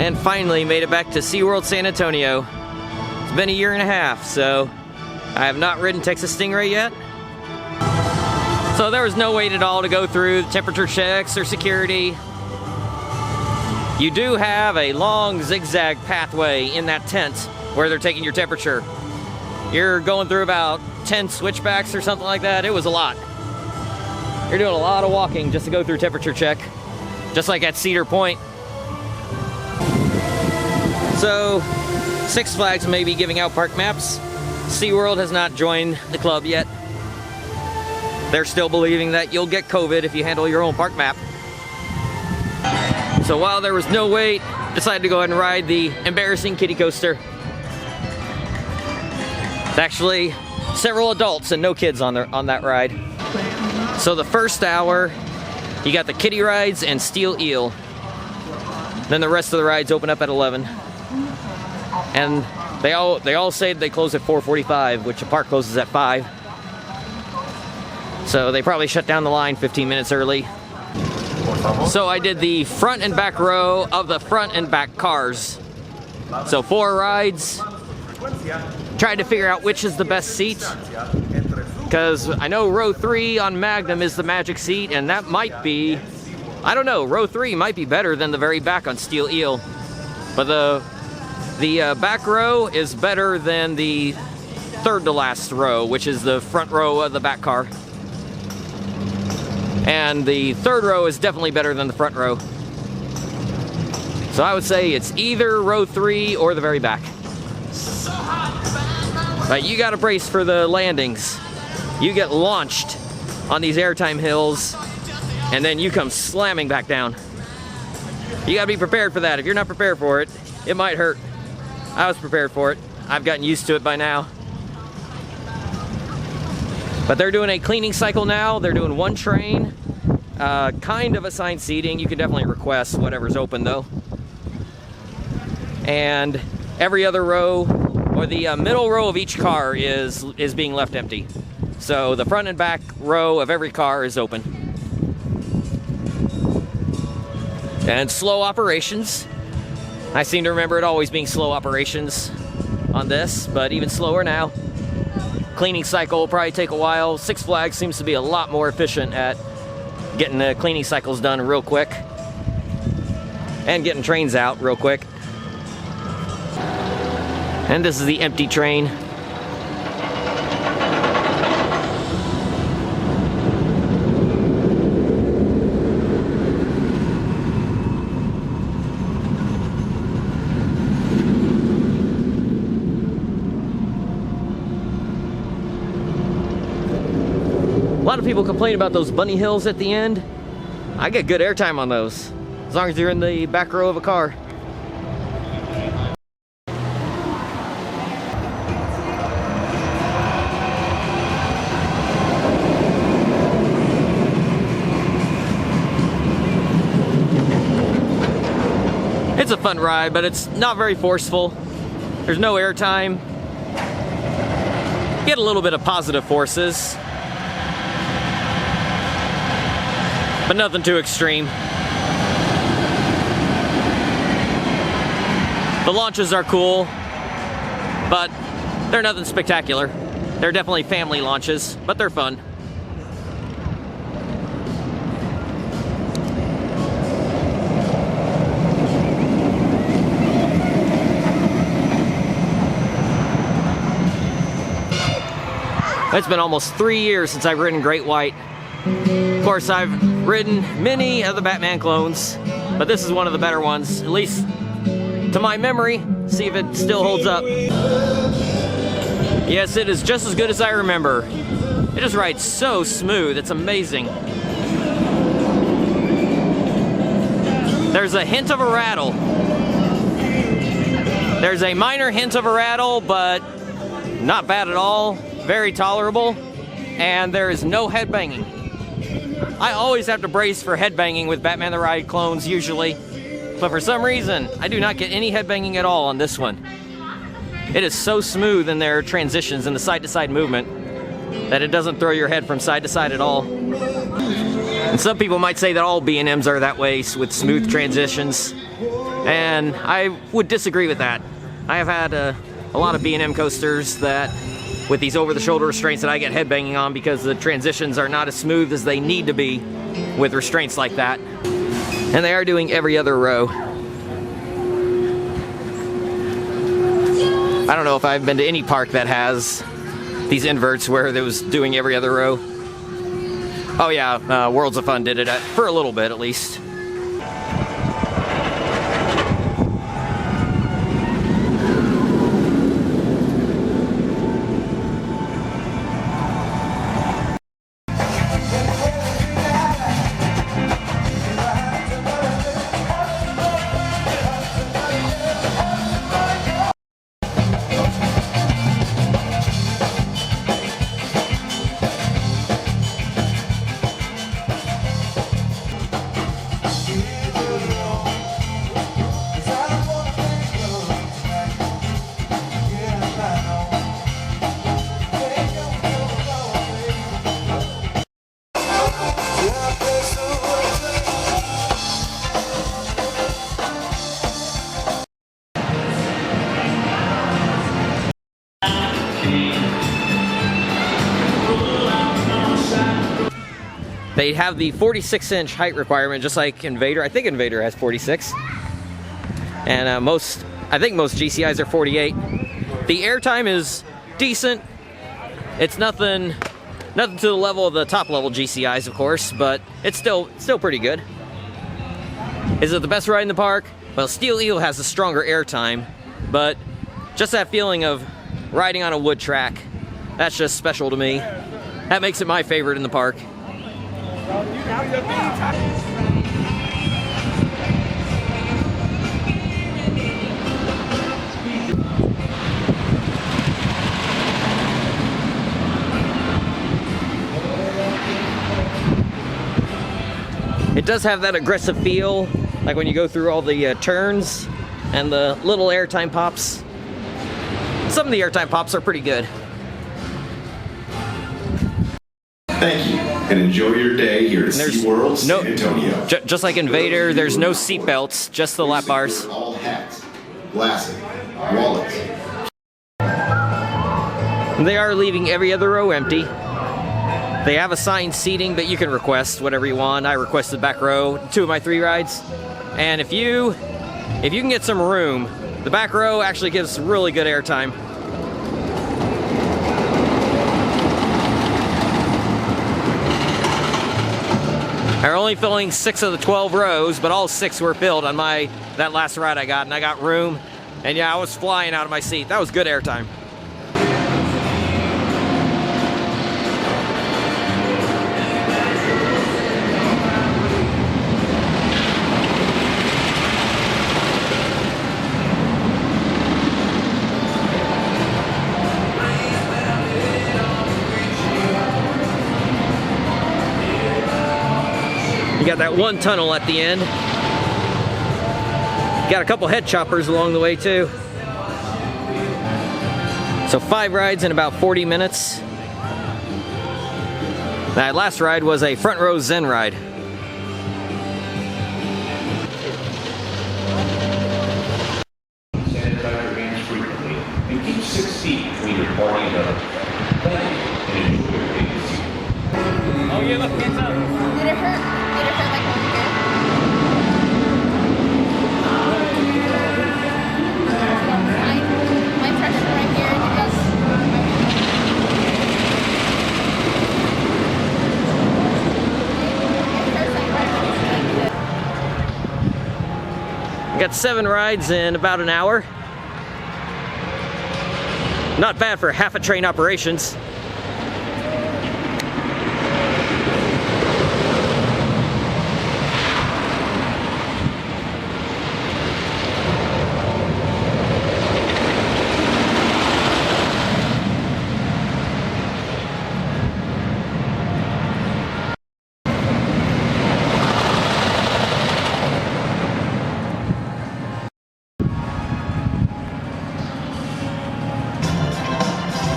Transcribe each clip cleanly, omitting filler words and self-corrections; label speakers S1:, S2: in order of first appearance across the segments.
S1: And finally made it back to SeaWorld San Antonio. It's been a year and a half, so I have not ridden Texas Stingray yet. So there was no wait at all to go through the temperature checks or security. You do have a long zigzag pathway in that tent where they're taking your temperature. You're going through about 10 switchbacks or something like that. It was a lot. You're doing a lot of walking just to go through temperature check, just like at Cedar Point. So, Six Flags may be giving out park maps. SeaWorld has not joined the club yet. They're still believing that you'll get COVID if you handle your own park map. So while there was no wait, decided to go ahead and ride the embarrassing kiddie coaster. It's actually several adults and no kids on that ride. So the first hour, you got the kiddie rides and steel eel. Then the rest of the rides open up at 11. And they all say they close at 4:45, which the park closes at 5. So they probably shut down the line 15 minutes early. So I did the front and back row of the front and back cars. So 4 rides. Tried to figure out which is the best seat, because I know row 3 on Magnum is the magic seat, and that might be, I don't know, row 3 might be better than the very back on Steel Eel. But the back row is better than the third to last row, which is the front row of the back car. And the third row is definitely better than the front row. So I would say it's either row 3 or the very back. But you gotta brace for the landings. You get launched on these airtime hills, and then you come slamming back down. You gotta be prepared for that. If you're not prepared for it, it might hurt. I was prepared for it. I've gotten used to it by now. But they're doing a cleaning cycle now. They're doing 1 train, kind of assigned seating. You can definitely request whatever's open though. And every other row, or the middle row of each car is being left empty. So the front and back row of every car is open. And slow operations. I seem to remember it always being slow operations on this, but even slower now. Cleaning cycle will probably take a while. Six Flags seems to be a lot more efficient at getting the cleaning cycles done real quick and getting trains out real quick. And this is the empty train. A lot of people complain about those bunny hills at the end. I get good airtime on those, as long as you're in the back row of a car. It's a fun ride, but it's not very forceful. There's no airtime. Get a little bit of positive forces, but nothing too extreme. The launches are cool, but they're nothing spectacular. They're definitely family launches, but they're fun. It's been almost 3 years since I've ridden Great White. Of course, I've ridden many of the Batman clones, but this is one of the better ones, at least to my memory. See if it still holds up. Yes, it is just as good as I remember. It just rides so smooth, it's amazing. There's a hint of a rattle. There's a minor hint of a rattle, but not bad at all. Very tolerable, and there is no headbanging. I always have to brace for headbanging with Batman the Ride clones usually, but for some reason I do not get any headbanging at all on this one. It is so smooth in their transitions and the side-to-side movement that it doesn't throw your head from side to side at all. And some people might say that all B&Ms are that way with smooth transitions. and I would disagree with that. I have had a lot of B&M coasters that, with these over-the-shoulder restraints, that I get headbanging on because the transitions are not as smooth as they need to be with restraints like that. And they are doing every other row. I don't know if I've been to any park that has these inverts where it was doing every other row. Oh yeah, Worlds of Fun did it for a little bit at least. They have the 46-inch height requirement, just like Invader. I think Invader has 46, and I think most GCIs are 48. The airtime is decent. It's nothing to the level of the top level GCIs, of course, but it's still pretty good. Is it the best ride in the park? Well, Steel Eel has a stronger airtime, but just that feeling of riding on a wood track, that's just special to me. That makes it my favorite in the park. It does have that aggressive feel, like when you go through all the turns and the little airtime pops. Some of the airtime pops are pretty good.
S2: Thank you, and enjoy your day here at SeaWorld San Antonio.
S1: Just like Invader, there's no seat belts, just the lap bars.
S2: All hats, glasses, wallets.
S1: They are leaving every other row empty. They have assigned seating, but you can request whatever you want. I requested back row, 2 of my 3 rides. And if you can get some room, the back row actually gives really good airtime. They're only filling 6 of the 12 rows, but all 6 were filled on that last ride I got, and I got room. And yeah, I was flying out of my seat. That was good airtime. You got that one tunnel at the end. Got a couple head choppers along the way too. So 5 rides in about 40 minutes. That last ride was a front row Zen ride.
S3: Sanitize your hands frequently and keep 6 feet between your party and others. Thank you and enjoy your day at SeaWorld.
S4: Oh yeah, look, hands up.
S5: Did it hurt? Did it hurt like over here? My pressure right here because
S1: Got 7 rides in about an hour. Not bad for half a train operations.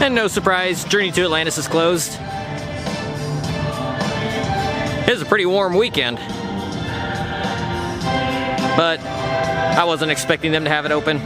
S1: And no surprise, Journey to Atlantis is closed. It was a pretty warm weekend. But I wasn't expecting them to have it open.